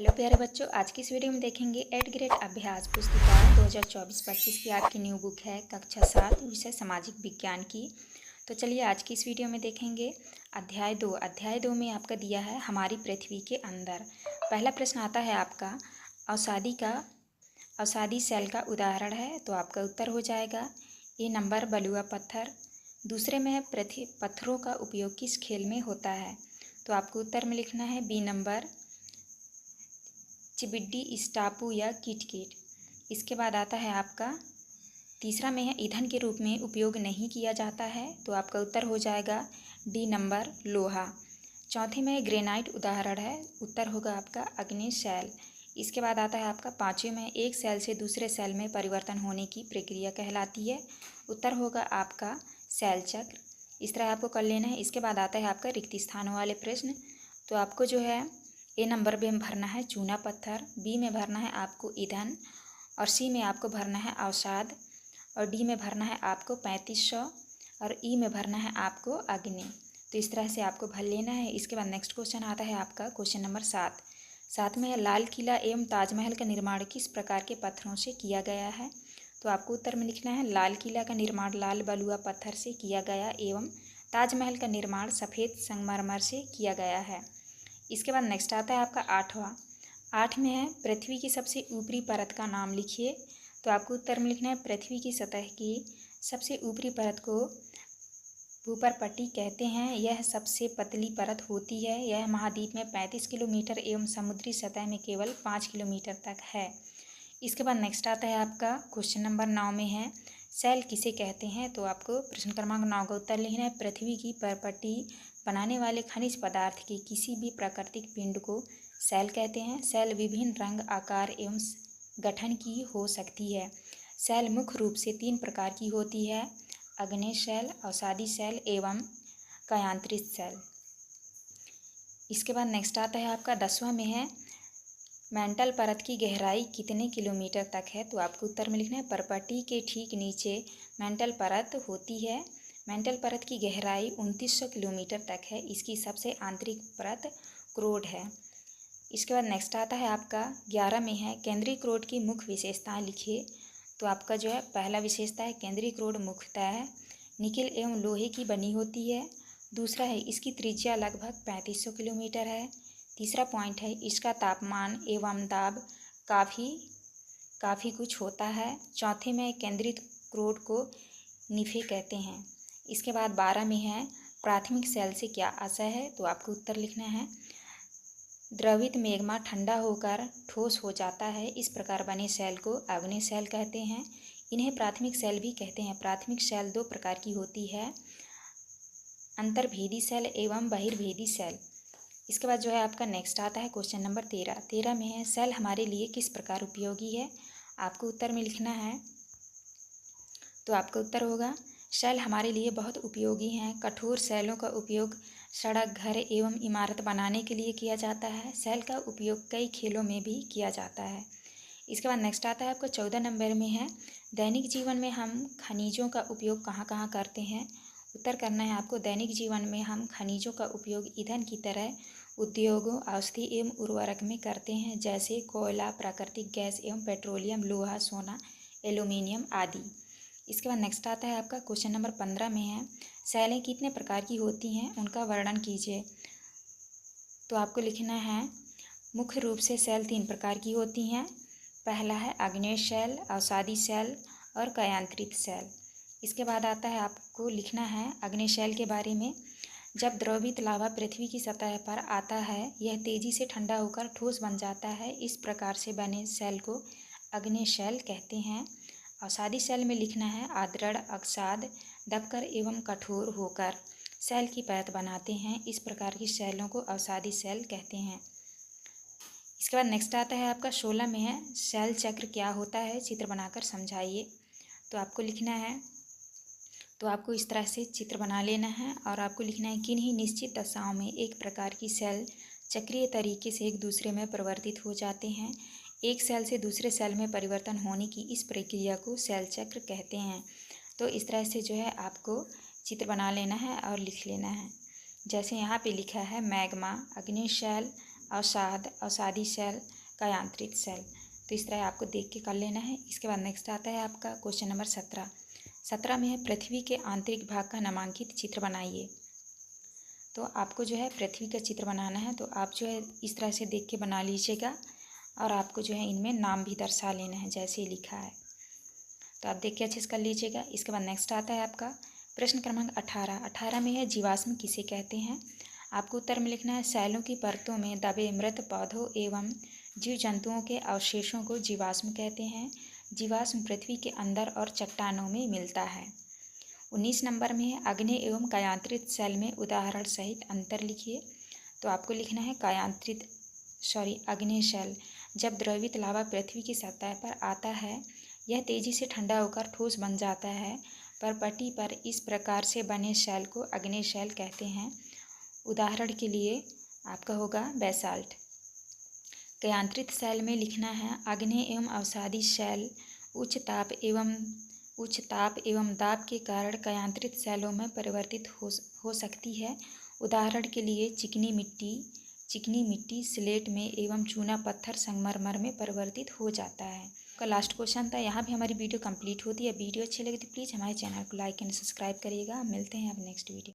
Hello प्यारे बच्चों, आज की इस वीडियो में देखेंगे 8th ग्रेड अभ्यास पुस्तिका 2024-25 की आपकी न्यू बुक है कक्षा 7 विषय सामाजिक विज्ञान की। तो चलिए आज की इस वीडियो में देखेंगे अध्याय 2 में आपका दिया है हमारी पृथ्वी के अंदर। पहला प्रश्न आता है आपका अवसादी सेल का उदाहरण है, तो आपका उत्तर हो जाएगा ए नंबर बलुआ पत्थर। दूसरे में है पत्थरों का उपयोग किस खेल में होता है, तो आपको उत्तर में लिखना है बी नंबर चिबिड्डी स्टापू या किटकिट। इसके बाद आता है आपका तीसरा में है ईंधन के रूप में उपयोग नहीं किया जाता है, तो आपका उत्तर हो जाएगा डी नंबर लोहा। चौथे में ग्रेनाइट उदाहरण है, उत्तर होगा आपका अग्नि सेल। इसके बाद आता है आपका पाँचवें में एक सेल से दूसरे सेल में परिवर्तन होने की प्रक्रिया कहलाती है, उत्तर होगा आपका सेल चक्र। इस तरह आपको कर लेना है। इसके बाद आता है आपका रिक्त स्थानों वाले प्रश्न। तो आपको जो है ए नंबर में भरना है चूना पत्थर, बी में भरना है आपको ईंधन, और सी में आपको भरना है अवसाद, और डी में भरना है आपको 3500, और ई में भरना है आपको अग्नि। तो इस तरह से आपको भर लेना है। इसके बाद नेक्स्ट क्वेश्चन आता है आपका क्वेश्चन नंबर 7 में है लाल किला एवं ताजमहल का निर्माण किस प्रकार के पत्थरों से किया गया है, तो आपको उत्तर में लिखना है लाल किला का निर्माण लाल बलुआ पत्थर से किया गया एवं ताजमहल का निर्माण सफ़ेद संगमरमर से किया गया है। इसके बाद नेक्स्ट आता है आपका 8 में है पृथ्वी की सबसे ऊपरी परत का नाम लिखिए, तो आपको उत्तर में लिखना है पृथ्वी की सतह की सबसे ऊपरी परत को भूपरपट्टी कहते हैं। यह सबसे पतली परत होती है। यह महाद्वीप में 35 किलोमीटर एवं समुद्री सतह में केवल 5 किलोमीटर तक है। इसके बाद नेक्स्ट आता है आपका क्वेश्चन नंबर 9 में है सेल किसे कहते हैं, तो आपको प्रश्न क्रमांक 9 का उत्तर लिखना है पृथ्वी की परपट्टी बनाने वाले खनिज पदार्थ के किसी भी प्राकृतिक पिंड को सेल कहते हैं। सेल विभिन्न रंग, आकार एवं गठन की हो सकती है। सेल मुख्य रूप से 3 प्रकार की होती है, अग्नेय सेल, अवसादी सेल एवं कयांत्रित सेल। इसके बाद नेक्स्ट आता है आपका 10वां में है मेंटल परत की गहराई कितने किलोमीटर तक है, तो आपको उत्तर में लिखना है परपट्टी के ठीक नीचे मेंटल परत होती है। मेंटल परत की गहराई 2900 किलोमीटर तक है। इसकी सबसे आंतरिक परत क्रोड है। इसके बाद नेक्स्ट आता है आपका 11 में है केंद्रीय क्रोड की मुख्य विशेषताएं लिखिए, तो आपका जो है पहला विशेषता है केंद्रीय क्रोड मुख्यतः निकेल एवं लोहे की बनी होती है। दूसरा है इसकी त्रिज्या लगभग 3500 किलोमीटर है। तीसरा पॉइंट है इसका तापमान एवं दाब काफ़ी कुछ होता है। चौथे में केंद्रित क्रोड को निफे कहते हैं। इसके बाद 12 में है प्राथमिक सेल से क्या आशय है, तो आपको उत्तर लिखना है द्रवित मैग्मा ठंडा होकर ठोस हो जाता है। इस प्रकार बने सेल को अग्नि सेल कहते हैं। इन्हें प्राथमिक सेल भी कहते हैं। प्राथमिक सेल 2 प्रकार की होती है, अंतर्भेदी सेल एवं बहिर्भेदी सेल। इसके बाद जो है आपका नेक्स्ट आता है क्वेश्चन नंबर 13 में है सेल हमारे लिए किस प्रकार उपयोगी है, आपको उत्तर में लिखना है, तो आपका उत्तर होगा सेल हमारे लिए बहुत उपयोगी हैं। कठोर सेलों का उपयोग सड़क, घर एवं इमारत बनाने के लिए किया जाता है। सेल का उपयोग कई खेलों में भी किया जाता है। इसके बाद नेक्स्ट आता है आपका 14 नंबर में है दैनिक जीवन में हम खनिजों का उपयोग कहाँ कहाँ करते हैं, उत्तर करना है आपको दैनिक जीवन में हम खनिजों का उपयोग ईंधन की तरह उद्योगों, औषधि एवं उर्वरक में करते हैं, जैसे कोयला, प्राकृतिक गैस एवं पेट्रोलियम, लोहा, सोना, एल्यूमिनियम आदि। इसके बाद नेक्स्ट आता है आपका क्वेश्चन नंबर 15 में है सेलें कितने प्रकार की होती हैं, उनका वर्णन कीजिए, तो आपको लिखना है मुख्य रूप से सेल 3 प्रकार की होती हैं। पहला है अग्नेय सेल, अवसादी सेल और कयांत्रित सेल। इसके बाद आता है आपको लिखना है अग्नेय सेल के बारे में। जब द्रवित लावा पृथ्वी की सतह पर आता है यह तेजी से ठंडा होकर ठोस बन जाता है। इस प्रकार से बने सेल को अग्नेय सेल कहते हैं। अवसादी सेल में लिखना है आर्द्र अवसाद दबकर एवं कठोर होकर सेल की परत बनाते हैं। इस प्रकार की सेलों को अवसादी सेल कहते हैं। इसके बाद नेक्स्ट आता है आपका 16 में है सेल चक्र क्या होता है, चित्र बनाकर समझाइए, तो आपको लिखना है, तो आपको इस तरह से चित्र बना लेना है और आपको लिखना है किन्हीं निश्चित दशाओं में एक प्रकार की सेल चक्रीय तरीके से एक दूसरे में परिवर्तित हो जाते हैं। एक सेल से दूसरे सेल में परिवर्तन होने की इस प्रक्रिया को सेल चक्र कहते हैं। तो इस तरह से जो है आपको चित्र बना लेना है और लिख लेना है। जैसे यहाँ पे लिखा है मैग्मा, अग्नि सेल, अवसादी सेल, कायांतरित सेल। तो इस तरह आपको देख के कर लेना है। इसके बाद नेक्स्ट आता है आपका क्वेश्चन नंबर 17 में है पृथ्वी के आंतरिक भाग का नामांकित चित्र बनाइए। तो आपको जो है पृथ्वी का चित्र बनाना है, तो आप जो है इस तरह से देख के बना लीजिएगा और आपको जो है इनमें नाम भी दर्शा लेना है जैसे ही लिखा है। तो आप देख के अच्छे से कर लीजिएगा। इसके बाद नेक्स्ट आता है आपका प्रश्न क्रमांक 18 में है जीवाश्म किसे कहते हैं। आपको उत्तर में लिखना है सैलों की परतों में दबे मृत पौधों एवं जीव जंतुओं के अवशेषों को जीवाश्म कहते हैं। जीवाश्म पृथ्वी के अंदर और चट्टानों में मिलता है। 19 नंबर में है अग्नि एवं कायांतरित सेल में उदाहरण सहित अंतर लिखिए। तो आपको लिखना है अग्नि सेल। जब द्रवित लावा पृथ्वी की सतह पर आता है यह तेजी से ठंडा होकर ठोस बन जाता है। परपटी पर इस प्रकार से बने सेल को अग्नि सेल कहते हैं। उदाहरण के लिए आपका होगा बेसाल्ट। कायांतरित सेल में लिखना है अग्नि एवं अवसादी सेल उच्च ताप एवं दाब के कारण कायांतरित सेलों में परिवर्तित हो सकती है। उदाहरण के लिए चिकनी मिट्टी स्लेट में एवं चूना पत्थर संगमरमर में परिवर्तित हो जाता है। का लास्ट क्वेश्चन था। यहाँ भी हमारी वीडियो कंप्लीट होती है। वीडियो अच्छी लगी तो प्लीज़ हमारे चैनल को लाइक एंड सब्सक्राइब करिएगा। मिलते हैं अब नेक्स्ट वीडियो।